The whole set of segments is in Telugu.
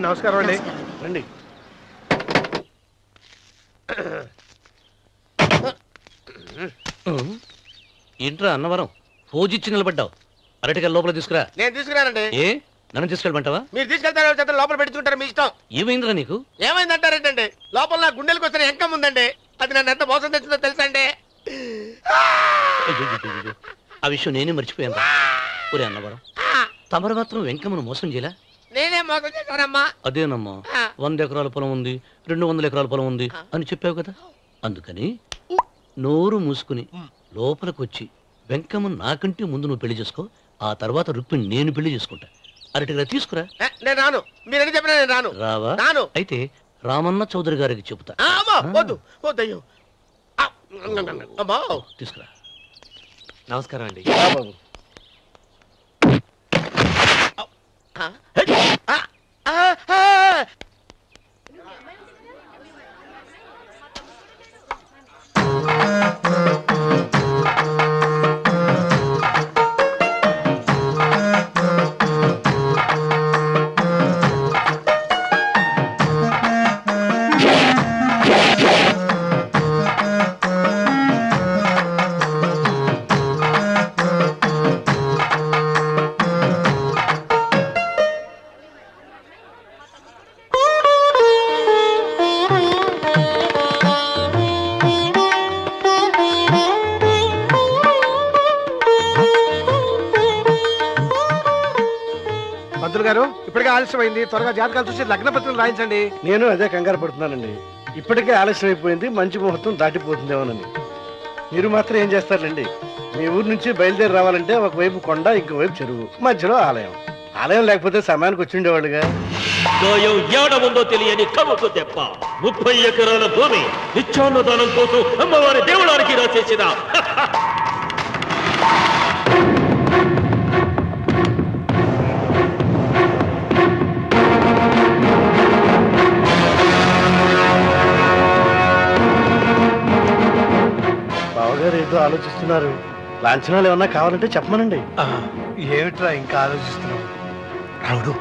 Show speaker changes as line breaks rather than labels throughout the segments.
నమస్కారం అండి. రండి.
ఏంట్రా అన్నవరం పోజిచ్చి నిలబడ్డావు? అరటికల్ లోపల తీసుకురా.
నేను తీసుకురానండి.
ఏ నన్ను తీసుకెళ్ళమంటావా?
మీరు తీసుకెళ్తారు, లోపల పెట్టుకుంటారు, మీ ఇష్టం.
ఏమైందిరా నీకు?
ఏమైందంటారేంటండి? లోపల నా గుండెలకు వస్తున్న ఎంకం ఉందండి. అది నన్ను ఎంత మోసం తెచ్చిందో తెలుసా అండి?
ఆ విషయం నేనే మర్చిపోయాను. ఒరే అన్నవరం, తమరు మాత్రం వెంకమ్మను మోసం చేయలే?
నేనే మోసం చేశానమ్మా.
అదేనమ్మా, 100 ఎకరాల పొలం ఉంది, 200 ఎకరాల పొలం ఉంది అని చెప్పావు కదా. అందుకని నోరు మూసుకుని లోపలికి వచ్చి వెంకమ్మను నాకంటే ముందు నువ్వు పెళ్లి చేసుకో. ఆ తర్వాత రుక్మిణి నేను పెళ్లి చేసుకుంటా. అరటిగా తీసుకురా.
నేను రాను. మీరని చెప్పినా నేను రాను.
రావా?
రాను.
అయితే రామన్న చౌదరి గారికి చెబుతా.
వద్దు వద్దయ్యో.
తీసుకురా.
నమస్కారం అండి.
గారు ఇప్పటికే ఆలస్యమైంది. త్వరగా జాతకాలు చూసి లగ్న పత్రికలు రాయించండి.
నేను అదే కంగారు పడుతున్నానండి. ఇప్పటికే ఆలస్యం అయిపోయింది, మంచి ముహూర్తం దాటిపోతుందేమోనని. మీరు మాత్రం ఏం చేస్తారండి? మీ ఊరు నుంచి బయలుదేరి రావాలంటే ఒకవైపు కొండ, ఇంకోవైపు చెరువు, మధ్యలో ఆలయం. ఆలయం లేకపోతే సమయానికి వచ్చి ఉండేవాళ్ళుగా.
ఏడముందో తెలియని కముకు తెప్ప 30 ఎకరాల భూమి నిత్యాన్నదానం కోసం అమ్మవారి దేవుడానికి రాసేసిన
బావగారు ఏదో ఆలోచిస్తున్నారు. లాంఛనాలు ఏమన్నా కావాలంటే చెప్పమనండి.
ఏమిట్రా ఇంకా ఆలోచిస్తున్నావు? రావుడు,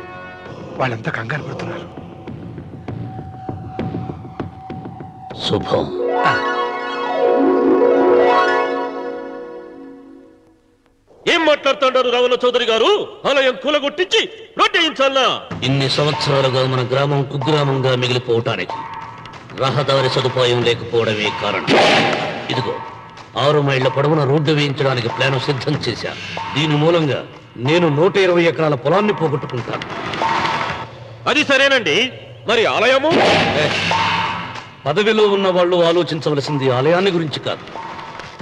వాళ్ళంతా కంగారు పడుతున్నారు.
శుభం.
ఏం మాట్లాడుతున్నారు రావణ చౌదరి గారు? ఆలయం కూలగొట్టించి రొట్టేయించాలనా?
ఇన్ని సంవత్సరాలుగా మన గ్రామం కుగ్రామంగా మిగిలిపోవటానికి రహదారి సదుపాయం లేకపోవడమే కారణం. ఇదిగో 6 మైళ్ళ పొడవున రోడ్డు వేయించడానికి ప్లాన్ సిద్ధం చేశాను. దీని మూలంగా నేను 120 ఎకరాల పొలాన్ని పోగొట్టుకుంటాను.
అది సరేనండి, మరి ఆలయము?
పదవిలో ఉన్న వాళ్ళు ఆలోచించవలసింది ఆలయాన్ని గురించి కాదు,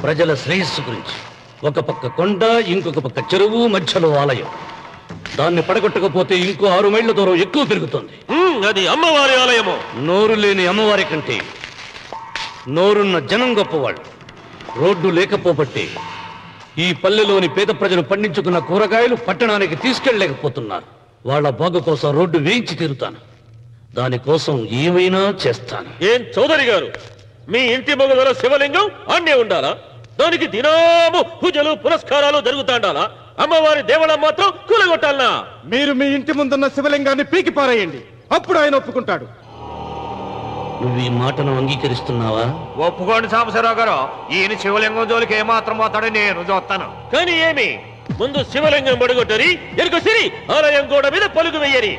ప్రజల శ్రేయస్సు గురించి. ఒక పక్క కొండ, ఇంకొక పక్క చెరువు, మధ్యలో ఆలయం. దాన్ని పడగొట్టకపోతే ఇంకో 6 మైళ్ళ దూరం ఎక్కువ పెరుగుతుంది.
అది అమ్మవారి ఆలయము.
నోరు లేని అమ్మవారి కంటే నోరున్న జనం గొప్పవాళ్ళు. రోడ్డు లేకపోబట్టి ఈ పల్లెలోని పేద ప్రజలు పండించుకున్న కూరగాయలు పట్టణానికి తీసుకెళ్లలేకపోతున్నారు. వాళ్ళ బాగు కోసం రోడ్డు వేయించి తీరుతాను. దానికోసం ఏమైనా చేస్తాను.
ఏం చౌదరి గారు, మీ ఇంటి మొగదల శివలింగం అన్నే ఉండాలా? దానికి దినాము పూజలు పురస్కారాలు జరుగుతాండాలా? అమ్మవారి దేవాలయం మాత్రం కూలగొట్టాలనా?
మీరు మీ ఇంటి ముందున్న శివలింగాన్ని పీకి పారేయండి, అప్పుడు ఆయన ఒప్పుకుంటాడు.
నువ్వు ఈ మాటను అంగీకరిస్తున్నావా?
ఒప్పుకోండి సాంబశివరావు గారు. ఈయన శివలింగం జోలికి ఏమాత్రం పోతాడో నేను చూస్తాను.
కానీ ఏమి, ముందు శివలింగం పడగొట్టరి, ఎరుక సిరి ఆలయం గోడ మీద పలుగు వెయ్యరి.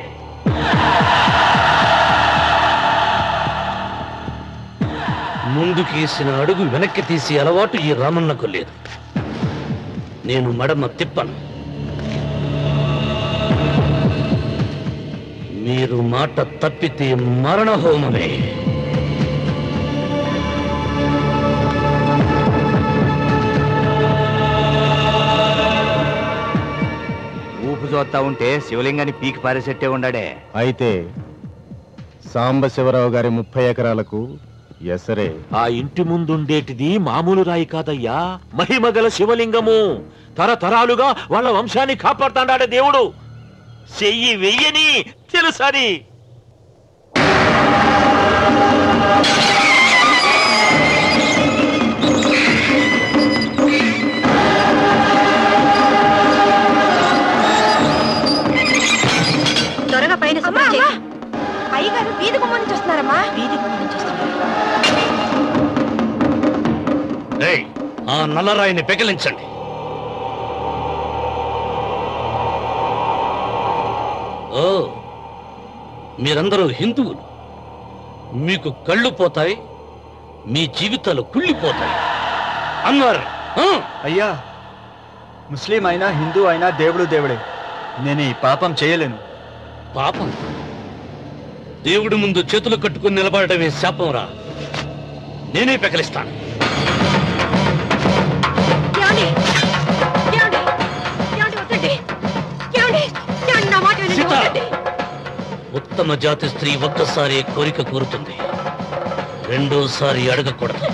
ముందుకేసిన అడుగు వెనక్కి తీసి అలవాటు ఈ రామన్నకు లేదు. నేను మడమ తిప్పను. మీరు మాట తప్పితే మరణహోమమే.
ఊపు చూస్తా ఉంటే శివలింగాన్ని పీకి పారేసెట్టే ఉండాడే.
అయితే సాంబశివరావు గారి 30 ఎకరాలకు ఎసరే.
ఆ ఇంటి ముందుండేటిది మామూలు రాయి కాదయ్యా, మహిమగల శివలింగము. తరతరాలుగా వాళ్ళ వంశాన్ని కాపాడుతాడాడే దేవుడు. చెయ్యి వెయ్యని తెలుసని.
త్వరగా పైన అయ్యగారు వీధి గుమ్మ నుంచి వస్తున్నారమ్మా. వీధి గుమ్మ నుంచి వస్తున్నారు.
ఆ నల్లరాయిని పెకిలించండి. ఓ, మీరందరూ హిందువులు. మీకు కళ్ళు పోతాయి, మీ జీవితాలు కుళ్ళిపోతాయి అన్నారు.
అయ్యా, ముస్లిం అయినా హిందూ అయినా దేవుడు దేవుడే. నేను ఈ పాపం చేయలేను.
పాపం? దేవుడి ముందు చేతులు కట్టుకుని నిలబడటమే శాపం రా. నేనే పెకలిస్తాను. ఉత్తమ జాతి స్త్రీ ఒక్కసారి కోరిక కోరుతుంది, రెండోసారి అడగకూడదు.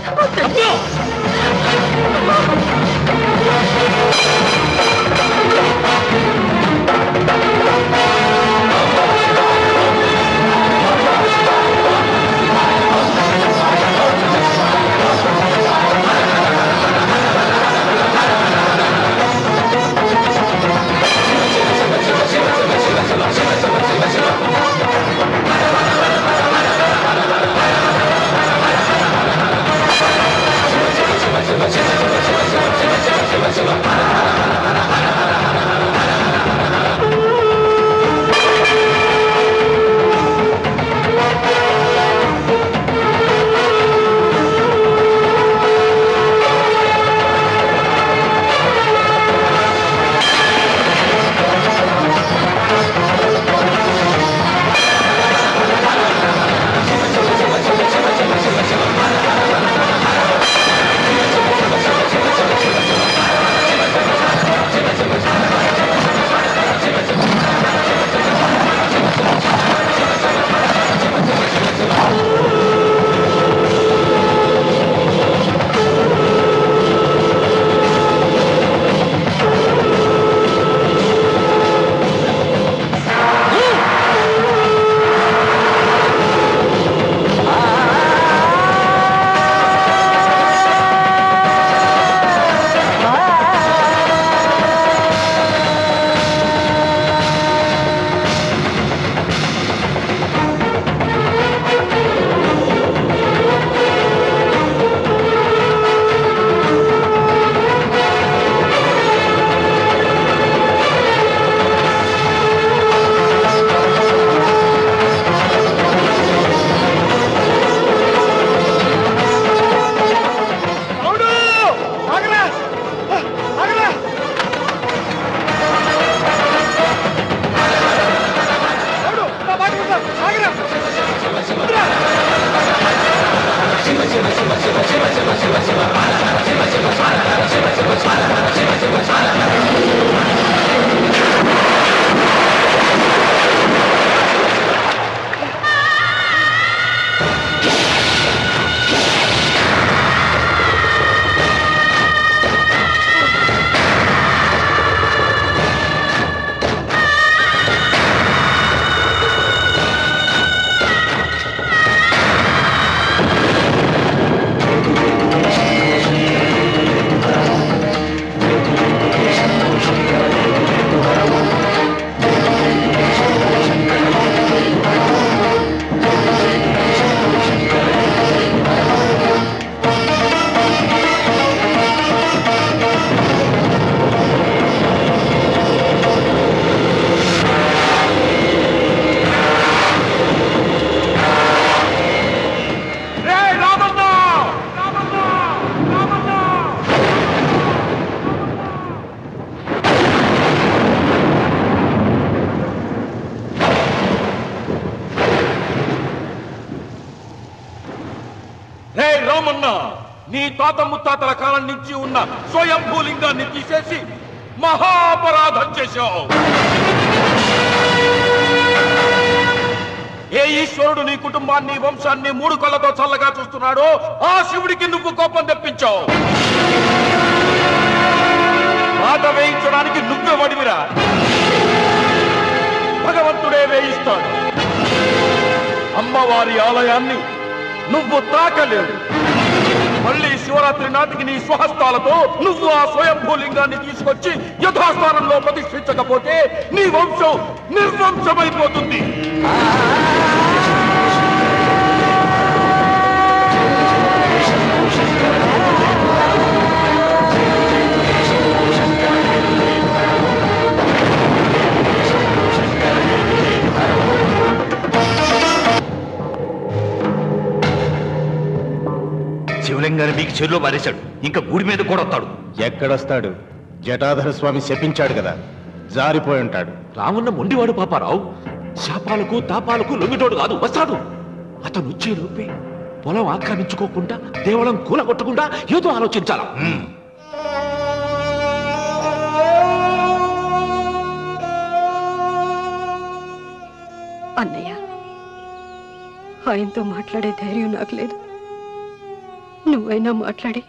నీ తాత ముత్తాతల కాలం నుంచి ఉన్న స్వయంభూలింగాన్ని తీసేసి మహాపరాధం చేశావు. ఏ ఈశ్వరుడు నీ కుటుంబాన్ని వంశాన్ని 3 కళ్ళతో చల్లగా చూస్తున్నాడో ఆ శివుడికి నువ్వు కోపం తెప్పించావు. బాధ వేయించడానికి నువ్వే వడివిరా. భగవంతుడే వేయిస్తాడు. అమ్మవారి ఆలయాన్ని నువ్వు తాకలేవు. మళ్ళీ శివరాత్రి నాటికి నీ స్వహస్తాలతో నువ్వు ఆ స్వయంభూలింగాన్ని తీసుకొచ్చి యథాస్థానంలో ప్రతిష్ఠించకపోతే నీ వంశం నిర్వంశమైపోతుంది.
శివలింగాన్ని మీకు చెరులో పారేశాడు. ఇంకా గుడి మీద కూడా వస్తాడు.
ఎక్కడొస్తాడు? జటాధర స్వామి శపించాడు కదా, జారిపోయి ఉంటాడు.
రామున్న మొండివాడు పాపారావు. శాపాలకు తాపాలకు లొంగిటోడు కాదు, వస్తాడు. అతను వచ్చే లోపే పొలం ఆక్రమించుకోకుండా, దేవళం కూలగొట్టకుండా ఏదో ఆలోచించాలా.
అన్నయ్య, ఆయనతో మాట్లాడే ధైర్యం నాకు లేదు. నువ్వైనా మాట్లాడి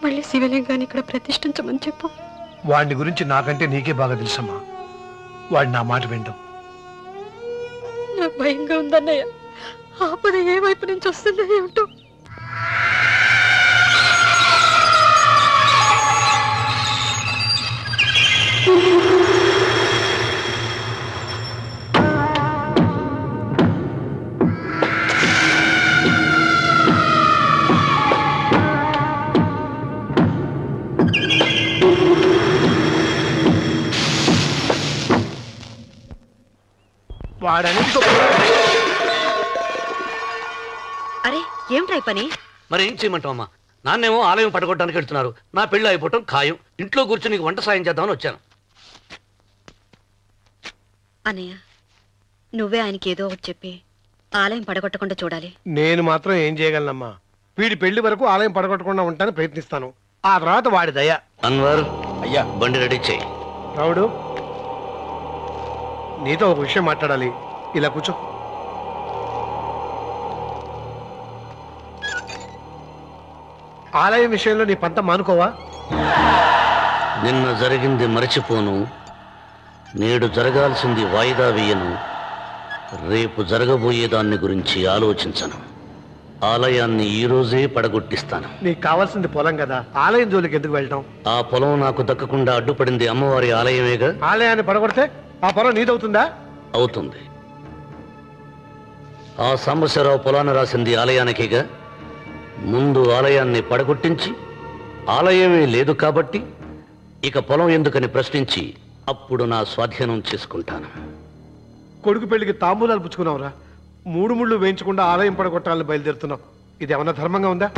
మళ్ళీ శివలింగాన్ని ఇక్కడ ప్రతిష్ఠించమని చెప్పు.
వాడిని గురించి నాకంటే నీకే బాగా తెలుసమ్మా. వాడు నా మాట వింటాం.
నాకు భయంగా ఉందన్నయ్య. ఆపద ఏ వైపు నుంచి వస్తుందో ఏమిటో.
అరే ఏమిట్రా పని?
మరి ఏం చేయమంటావు అమ్మా? నాన్నేమో ఆలయం పడగొట్టడానికి వెళ్తున్నారు. నా పెళ్లి అయిపోవటం ఖాయం. ఇంట్లో కూర్చొని నీకు వంట సాయం చేద్దామని వచ్చాను.
అన్నయ్య, నువ్వే ఆయనకి ఏదో ఒకటి చెప్పి ఆలయం పడగొట్టకుండా చూడాలి.
నేను మాత్రం ఏం చేయగలనమ్మా? వీడి పెళ్లి వరకు ఆలయం పడగొట్టకుండా ఉంటాను ప్రయత్నిస్తాను. ఆ తర్వాత వాడి దయ.
అన్వర్,
అయ్యా
బండి రెడీ చేయి.
రావుడు, నీతో ఒక విషయం మాట్లాడాలి. ఇలా కూర్చో. ఆలయం విషయంలో నీ పంత మానుకోవా?
నిన్న జరిగింది మరచిపోను. నేడు జరగాల్సింది వాయిదా వేయను. రేపు జరగబోయే దాన్ని గురించి ఆలోచించను. ఆలయాన్ని ఈ రోజే పడగొట్టిస్తాను.
నీకు కావాల్సింది పొలం కదా, ఆలయం జోలికి ఎందుకు వెళ్ళటం?
ఆ పొలం నాకు దక్కకుండా అడ్డుపడింది అమ్మవారి ఆలయమేగా.
ఆలయాన్ని పడగొడితే ఆ పొలం నీదవుతుందా?
అవుతుంది. ఆ సాంబశివరావు పొలాన్ని రాసింది ఆలయానికేగా. ముందు ఆలయాన్ని పడగొట్టించి, ఆలయమే లేదు కాబట్టి ఇక పొలం ఎందుకని ప్రశ్నించి అప్పుడు నా స్వాధీనం చేసుకుంటాను.
కొడుకు పెళ్లికి తాంబూలాలు పుచ్చుకున్నావురా. 3 ముళ్ళు వేయించకుండా ఆలయం పడగొట్టాలని బయలుదేరుతున్నావు. ఇది ఏమన్నా ధర్మంగా ఉందా?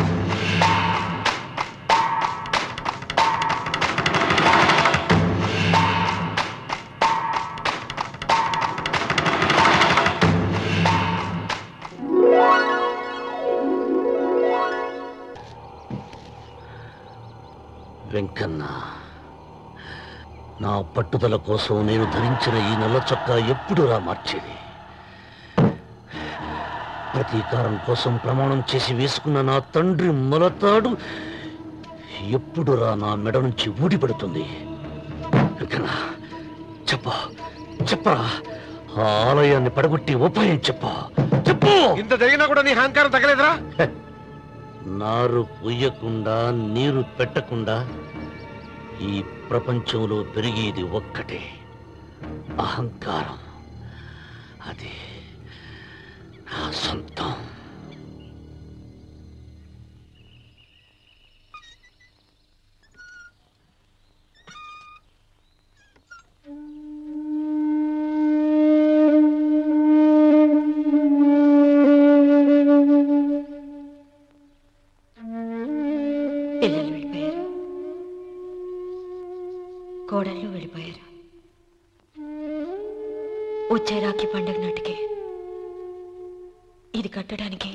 వెంకన్న, నా పట్టుదల కోసం నేను ధరించిన ఈ నల్ల చొక్కా ఎప్పుడురా మార్చేది? ప్రతీకారం కోసం ప్రమాణం చేసి వేసుకున్న నా తండ్రి మొలతాడు ఎప్పుడురా నా మెడ నుంచి ఊడిపడుతుంది? వెంకన్న, చెప్పరా, ఆ ఆలయాన్ని పడగొట్టి ఉపాయం చెప్పు.
ఇంత జరిగినా కూడా నీ అహంకారం తగ్గలేదురా?
నారు పొయ్యకుండా నీరు పెట్టకుండా ఈ ప్రపంచంలో పెరిగేది ఒక్కటే, అహంకారం. అది నా సొంతం.
పిల్లలు వెళ్ళిపోయారు, కోడళ్ళు వెళ్ళిపోయారు. వచ్చే రాఖీ పండుగ నాటికి ఇది కట్టడానికి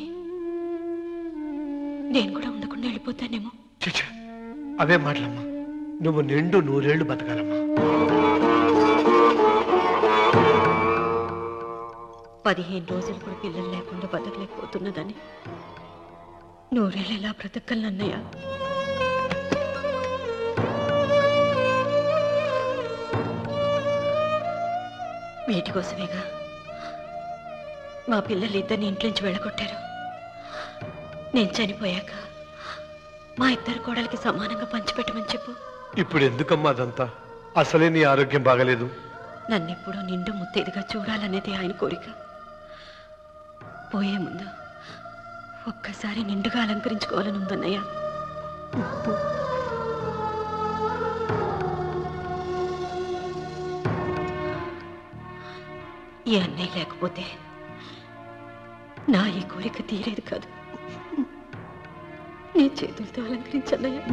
నేను కూడా ఉండకుండా వెళ్ళిపోతానేమో.
అవే మాటలమ్మా. నువ్వు నిండు 100 ఏళ్ళు బతకాలమ్మా.
15 రోజులు కూడా పిల్లలు లేకుండా బతకలేకపోతున్నదని 100 ఏళ్ళు ఎలా బ్రతకలన్నయ్య? వీటి కోసమేగా మా పిల్లలు ఇద్దరిని ఇంట్లోంచి వెళ్ళగొట్టారు. నేను చనిపోయాక మా ఇద్దరు కోడలికి సమానంగా పంచిపెట్టమని చెప్పు.
ఇప్పుడు ఎందుకమ్మా అదంతా? అసలే నీ ఆరోగ్యం బాగలేదు.
నన్నెప్పుడు నిండు ముత్తైదుగా చూడాలనేది ఆయన కోరిక. పోయే ముందు ఒక్కసారి నిండుగా అలంకరించుకోవాలని ఉందన్నయ్య. ఈ అన్నయ్య లేకపోతే నా ఈ కోరిక తీరేది కాదు. నీ చేతులతో అలంకరించన్నయ్యా.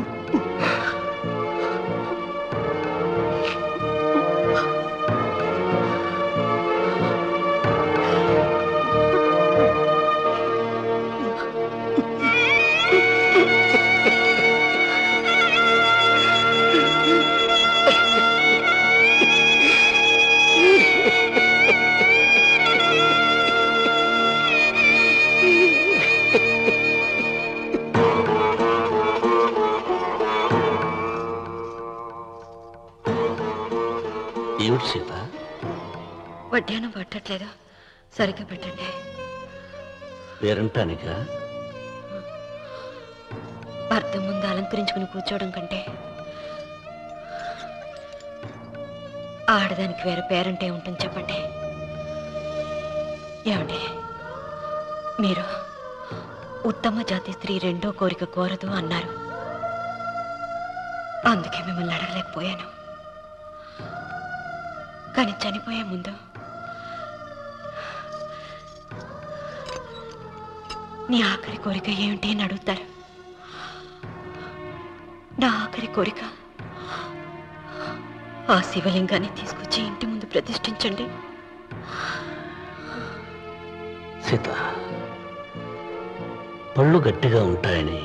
ఏమిటి సీత?
వడ్డానం పట్టట్లేదు, సరిగ్గా పెట్టండి.
పేరంటానిక
భర్త ముందు అలంకరించుకుని కూర్చోవడం కంటే ఆడదానికి వేరే పేరంటే ఉంటుంది చెప్పండి. ఏమండి, మీరు ఉత్తమ జాతి స్త్రీ రెండో కోరిక కోరదు అన్నారు. అందుకే మిమ్మల్ని అడగలేకపోయాను. కానీ చనిపోయే ముందు నీ ఆఖరి కోరిక ఏమిటి అని అడుగుతారు. నా ఆఖరి కోరిక ఆ శివలింగాన్ని తీసుకొచ్చి ఇంటి ముందు ప్రతిష్ఠించండి.
సీత, పళ్ళు గట్టిగా ఉంటాయని,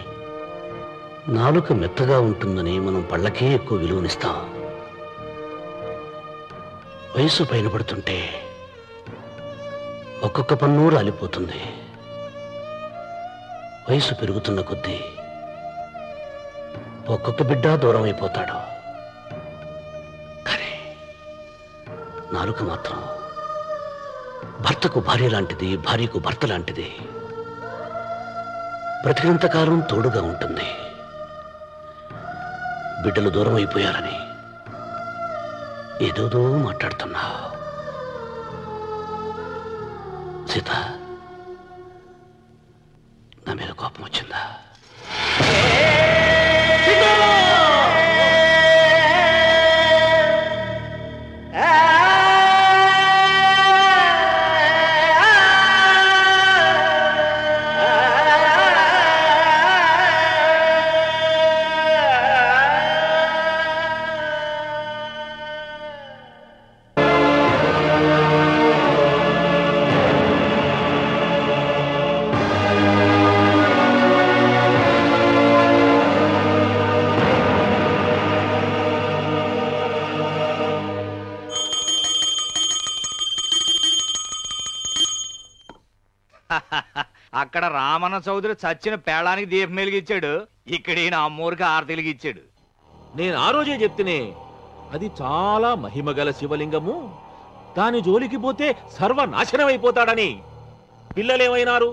నాలుక మెత్తగా ఉంటుందని మనం పళ్ళకే ఎక్కువ విలువనిస్తాం. వయసు పైన పడుతుంటే ఒక్కొక్క పన్ను రాలిపోతుంది. వయసు పెరుగుతున్న కొద్దీ ఒక్కొక్క బిడ్డ దూరం అయిపోతాడు. కానీ నాలుక మాత్రం భర్తకు భార్య లాంటిది, భార్యకు భర్త లాంటిది. బ్రతికినంతకాలం తోడుగా ఉంటుంది. బిడ్డలు దూరం అయిపోయారని ఏదోదో మాట్లాడుతున్నా. సీత, నా మీద కోపం వచ్చిందా?
అక్కడ రామన్న చౌదరి చచ్చిన పేళానికి దీపం వెలిగించాడు, ఇక్కడ ఈయన అమ్మూరికి ఆరతిలిగిచ్చాడు.
నేను ఆ రోజే చెప్తేనే అది చాలా మహిమగల శివలింగము, దాని జోలికి పోతే సర్వనాశనం అయిపోతాడని. పిల్లలేమైనారు?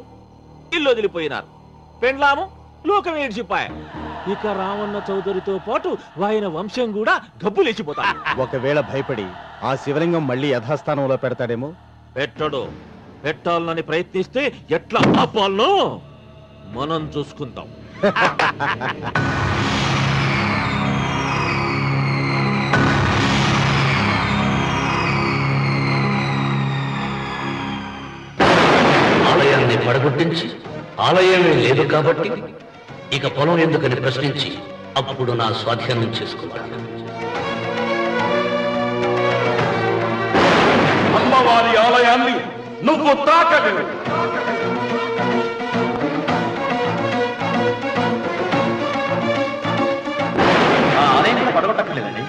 ఇల్లు వదిలిపోయినారు. పెండ్లాము లోకం ఏడ్చిపోయా. ఇక రామన్న చౌదరితో పాటు ఆయన వంశం కూడా గబ్బులేచిపోతాడు.
ఒకవేళ భయపడి ఆ శివలింగం మళ్ళీ యథాస్థానంలో పెడతాడేమో.
పెట్టడు. పెట్టాలని ప్రయత్నిస్తే ఎట్లా ఆపాలనో మనం చూసుకుంటాం.
ఆలయాన్ని పడగొట్టించి ఆలయమే లేదు కాబట్టి ఇక పొలం ఎందుకని ప్రశ్నించి అప్పుడు నా స్వాధీనం చేసుకుంటాను.
అమ్మవారి ఆలయాన్ని నువ్వు తాకలేవు.
ఆ ఆలయం కూడా పడగొట్టక్కర్లేదండి.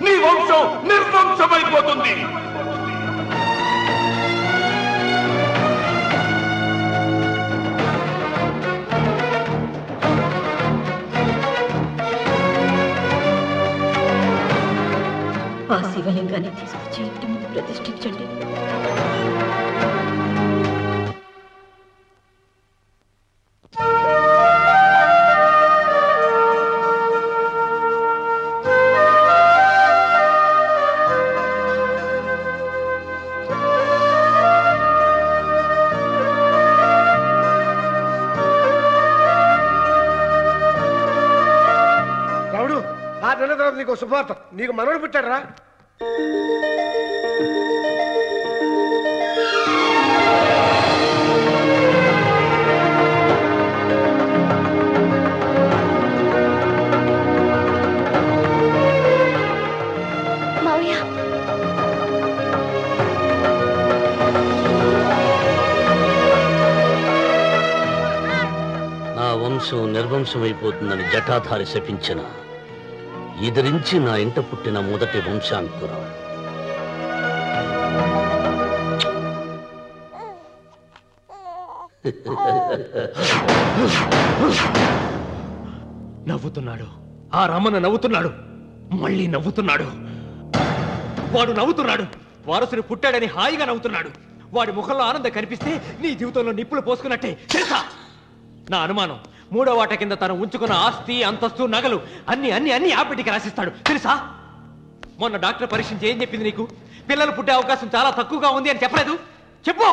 నీ వంశం నిర్వంశమైపోతుంది.
ఆ శివలింగాన్ని తీసుకొచ్చి ఇంటి ముందు ప్రతిష్ఠించండి.
రావుడు, ఆ
6 నెలల తర్వాత నీకు శుభవార్త, నీకు మనవడు పుట్టాడురా.
నా వంశం నిర్వంశమైపోతుందని జటాధారి శపించిన ఎదిరించి నా ఇంట పుట్టిన మొదటి వంశాంకురం.
నవ్వుతున్నాడు. ఆ రమణ నవ్వుతున్నాడు. మళ్ళీ నవ్వుతున్నాడు. వాడు నవ్వుతున్నాడు. వారసుని పుట్టాడని హాయిగా నవ్వుతున్నాడు. వాడి ముఖంలో ఆనందం కనిపిస్తే నీ జీవితంలో నిప్పులు పోసుకున్నట్టే తెలుసా? నా అనుమానం 3వ వాట కింద తను ఉంచుకున్న ఆస్తి, అంతస్తు, నగలు అన్ని అన్ని అన్ని ఆ బిడ్డకి రాసిస్తాడు తెలుసా? మొన్న డాక్టర్ పరీక్షించి ఏం చెప్పింది నీకు? పిల్లలు పుట్టే అవకాశం చాలా తక్కువగా ఉంది అని చెప్పలేదు? చెప్పు.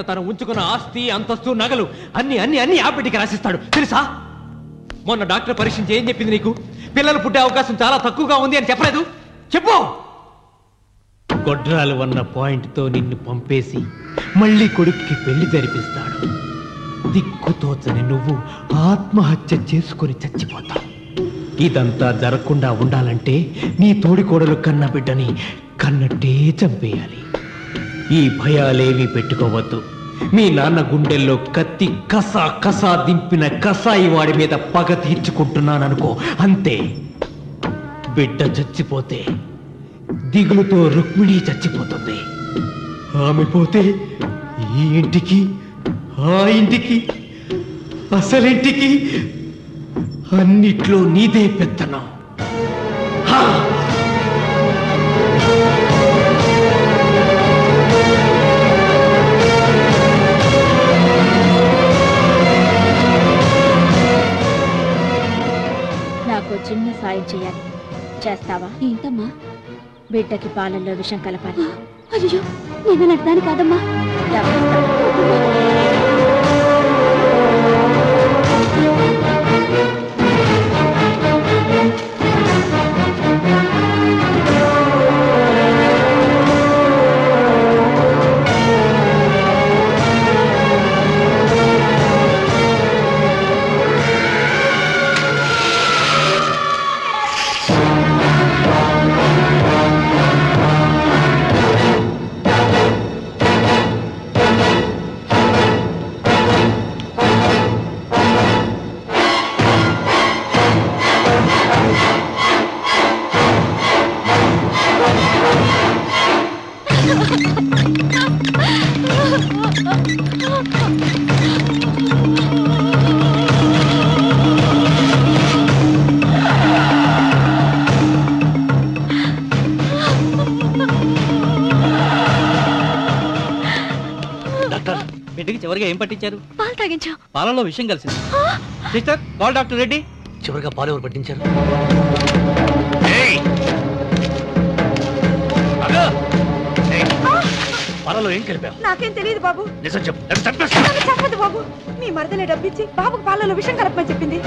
తను ఉంచుకున్న ఆస్తి, అంతస్తు, నగలు అన్ని అన్ని అన్ని ఆ బిడ్డకి రాసిస్తాడు తెలుసా? మొన్న డాక్టర్ పరీక్షించి ఏం చెప్పింది నీకు? పిల్లలు పుట్టే అవకాశం చాలా తక్కువగా ఉంది అని చెప్పలేదు? చెప్పు. గొడ్రాలు అన్న పాయింట్తో నిన్ను పంపేసి మళ్ళీ కొడుక్కి పెళ్లి జరిపిస్తాడు. దిక్కుతోచని నువ్వు ఆత్మహత్య చేసుకుని చచ్చిపోతావు. ఇదంతా జరగకుండా ఉండాలంటే నీ తోడికోడలు కన్న బిడ్డని కన్నట్టే చంపేయాలి. ఈ భయాలేవి పెట్టుకోవద్దు. మీ నాన్న గుండెల్లో కత్తి కసా కసా దింపిన కసాయి వాడి మీద పగ తీర్చుకుంటున్నాననుకో, అంతే. బిడ్డ చచ్చిపోతే దిగులుతో రుక్మిణి చచ్చిపోతుంది. ఆమె పోతే ఈ ఇంటికి, ఆ ఇంటికి, అసలింటికి అన్నిట్లో నీదే పెత్తనం.
నాకు చిన్న సాయం చేయాలి, చేస్తావా? ఏంటమ్మా? బిడ్డకి పాలల్లో విషం కలపాలి. అయ్యో, నేను అర్థాన్ని కాదమ్మా.
బిడ్డకి చివరిగా ఏం పట్టించారు?
పాలు తాగించా.
పాలలో విషయం కలిసింది. Sister, call doctor Reddy.
చివరిగా పాలు ఎవరు పట్టించారు? పాలలో ఏం కలిపావు?
నాకేం తెలియదు బాబు.
నిజం చెప్పు.
చెప్పదు బాబు. మీ మరదలే డబ్బిచ్చి బాబుకు పాలలో విషం కలపమని చెప్పింది.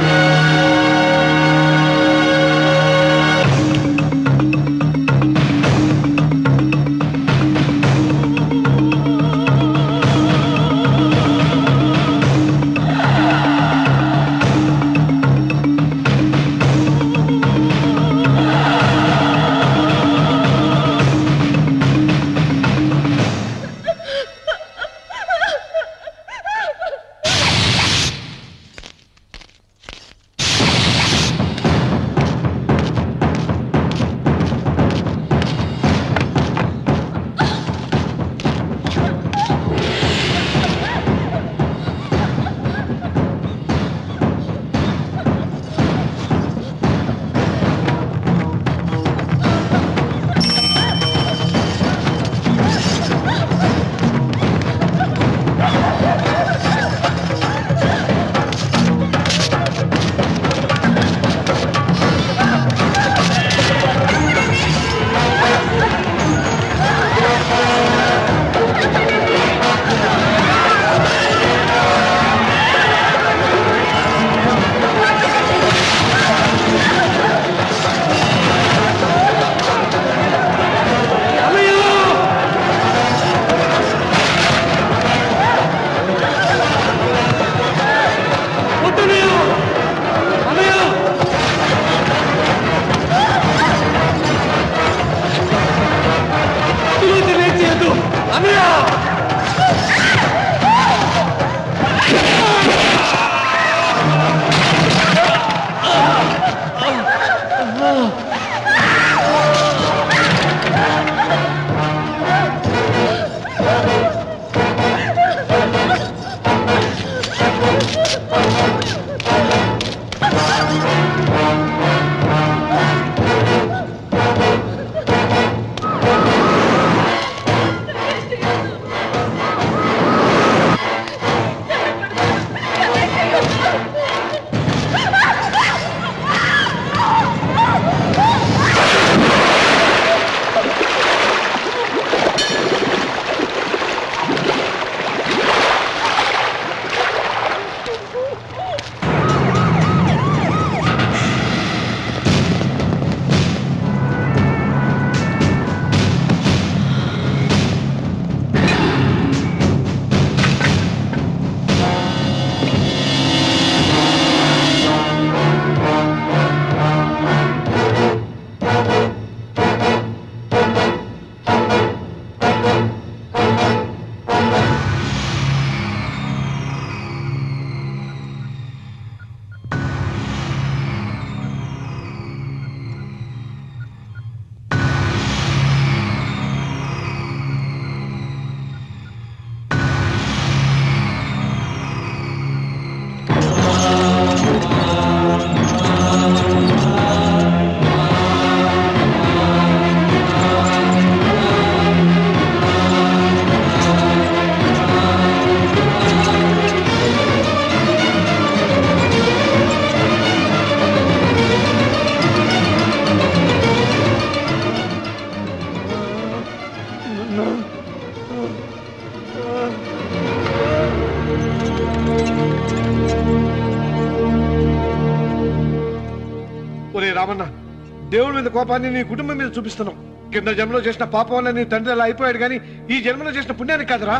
దేవుడి మీద కోపాన్ని నీ కుటుంబం మీద చూపిస్తున్నావు. కింద జన్మలో చేసిన పాపం వల్ల నీ తండ్రి అలా అయిపోయాడు, కానీ ఈ జన్మలో చేసిన పుణ్యానికి కాదురా.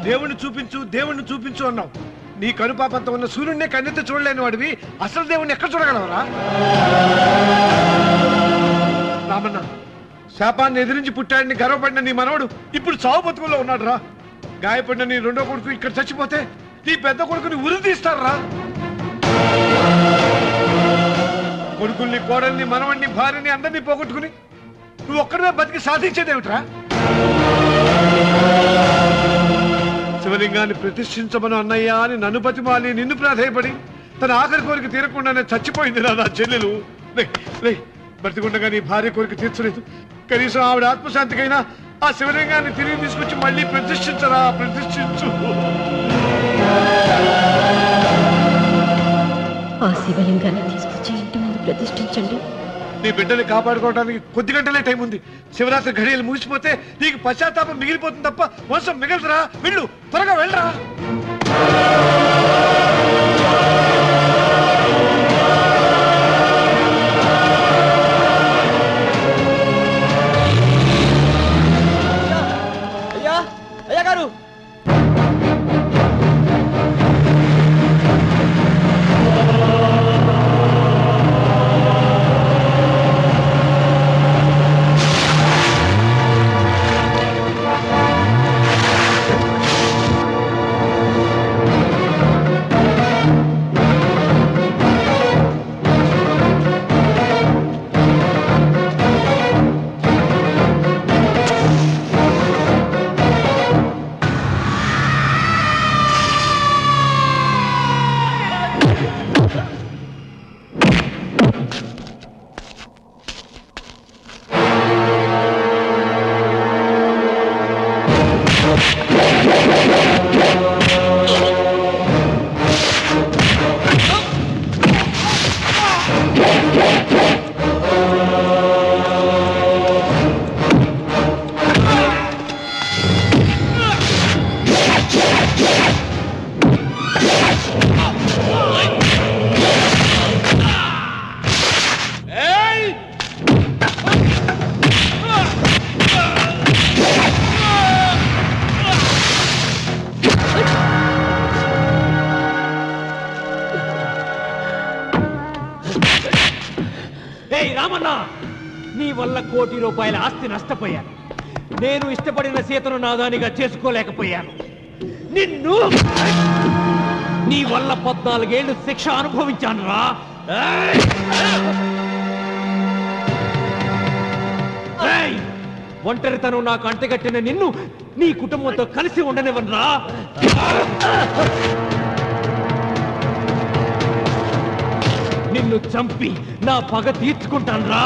దేవుణ్ణి చూపించు అన్నావు. నీ కనుపాపంతో ఉన్న సూర్యుడినే కన్నెత్తి చూడలేని వాడివి అసలు దేవుణ్ణి ఎక్కడ చూడగలవరా? రామన్న, శాపాన్ని ఎదిరించి పుట్టాడని గర్వపడిన నీ మనవడు ఇప్పుడు చావు బతుకుల్లో ఉన్నాడు రా. గాయపడిన నీ రెండో కొడుకు ఇక్కడ చచ్చిపోతే నీ పెద్ద కొడుకుని ఉరి తీస్తారా? కొడుకుల్ని, కోడల్ని, మనవణ్ణి, భార్యని అందరినీ పోగొట్టుకుని నువ్వు ఒక్కడమే బతికి సాధించేదేమిట్రా? శివలింగాన్ని ప్రతిష్ఠించమను అన్నయ్యా అని నన్ను బతిమాలి నిన్ను ప్రాధేయపడి తన ఆఖరి కోరిక తీరకుండానే చచ్చిపోయింది నా చెల్లెలు. బ్రతికుండగా నీ భార్య కోరిక తీర్చలేదు. కనీసం ఆవిడ ఆత్మశాంతికైనా ఆ శివలింగాన్ని తిరిగి తీసుకొచ్చి మళ్ళీ ప్రతిష్ఠించరా, ప్రతిష్ఠించు.
ఆ శివలింగాన్ని తీసుకొచ్చి ఇంటి ముందు ప్రతిష్ఠించండి.
నీ బిడ్డని కాపాడుకోవడానికి కొద్ది గంటలే టైం ఉంది. శివరాత్రి ఘడియలు ముగిసిపోతే నీకు పశ్చాత్తాపం మిగిలిపోతుంది తప్ప వంశం మిగలదురా. వెళ్ళు, త్వరగా వెళ్ళరా.
అయ్యా గారు,
₹1,00,00,000 రూపాయల ఆస్తి నష్టపోయాను. నేను ఇష్టపడిన సీతను నాదానిగా చేసుకోలేకపోయాను. నిన్ను నీ వల్ల 14 ఏళ్ళు శిక్ష అనుభవించాను రా. ఒంటరితనం నాకు అంటగట్టిన నిన్ను నీ కుటుంబంతో కలిసి ఉండనివ్వనురా. నిన్ను చంపి నా పగ తీర్చుకుంటాను రా.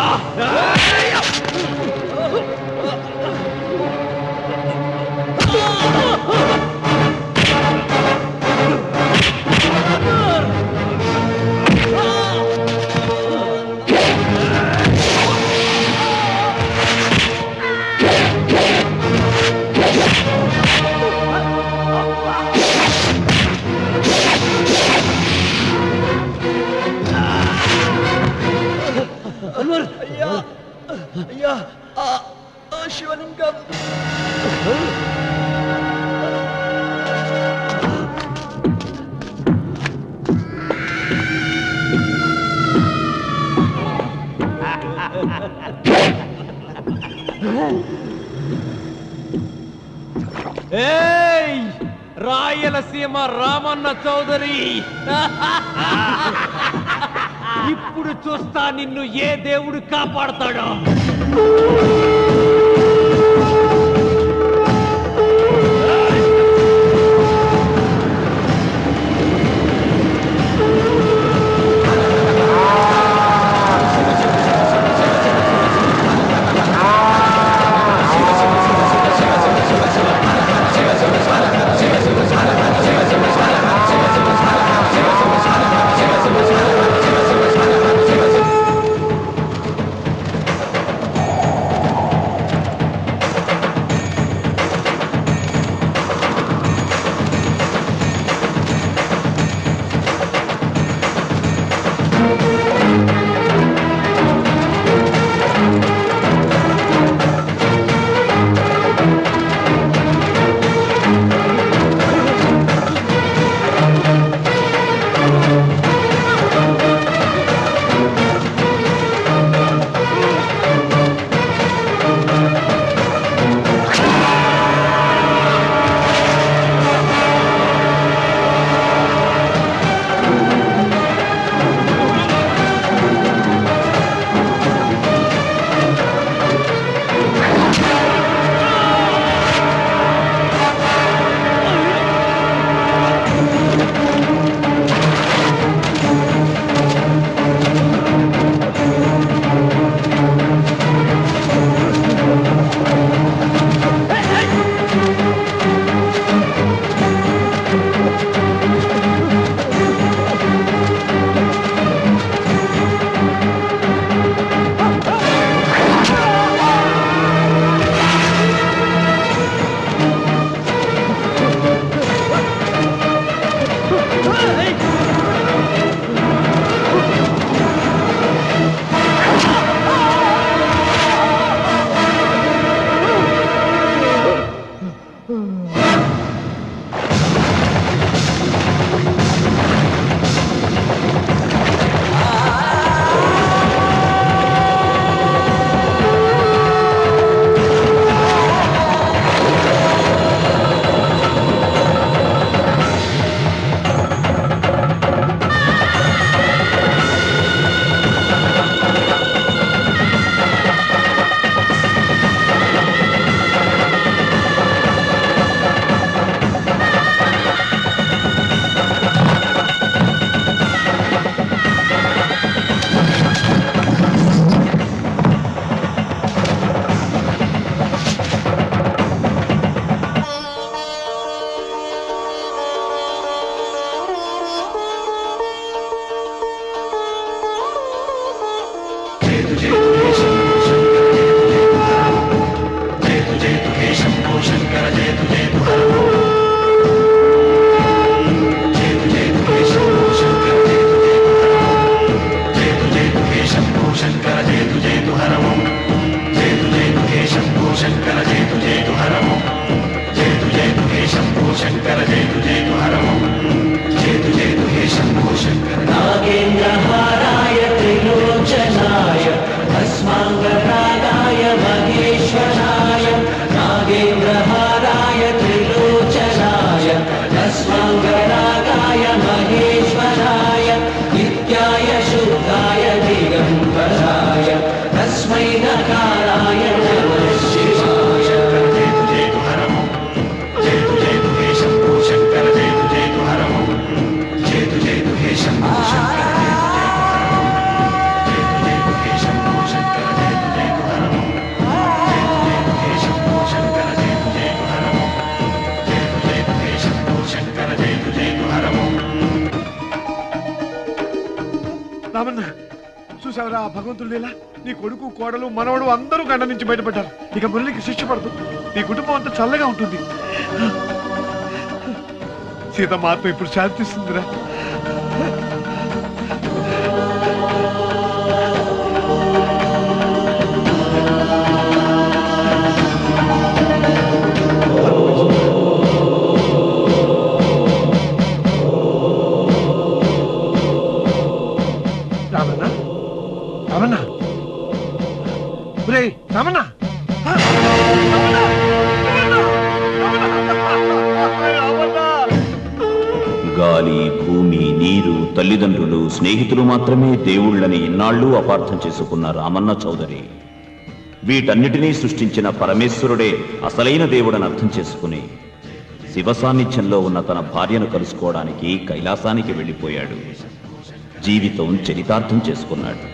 అయ్యా, శివలింగం.
ఏయ్, రాయలసీమ రామన్న చౌదరి, ఇప్పుడు చూస్తా నిన్ను ఏ దేవుడు కాపాడతాడో.
तस्वाङ्गरागाय महेश्वराय नागेन्द्रहाराय त्रिलोचनाय तस्वाङ्गरागाय महेश्वराय नित्याय शुद्धाय दिगम्बराय तस्मै नकाराय नमः शिवाय।
రామన్న చూసావరా భగవంతుడు లీలా, నీ కొడుకు కోడలు మనవడు అందరూ గండ నుంచి బయటపడ్డారు. ఇక మురళికి శిక్ష పడదు, నీ కుటుంబం అంతా చల్లగా ఉంటుంది. సీతమ్మ ఆత్మ ఇప్పుడు శాంతిస్తుందిరా. రామన్న రామన్న రామన్న
గాలి, భూమి, నీరు, తల్లిదండ్రులు, స్నేహితులు మాత్రమే దేవుళ్ళని ఇన్నాళ్ళు అపార్థం చేసుకున్న రామన్న చౌదరి వీటన్నిటినీ సృష్టించిన పరమేశ్వరుడే అసలైన దేవుడని అర్థం చేసుకుని శివ సాన్నిధ్యంలో ఉన్న తన భార్యను కలుసుకోవడానికి కైలాసానికి వెళ్ళిపోయాడు. జీవితం చరితార్థం చేసుకున్నాడు.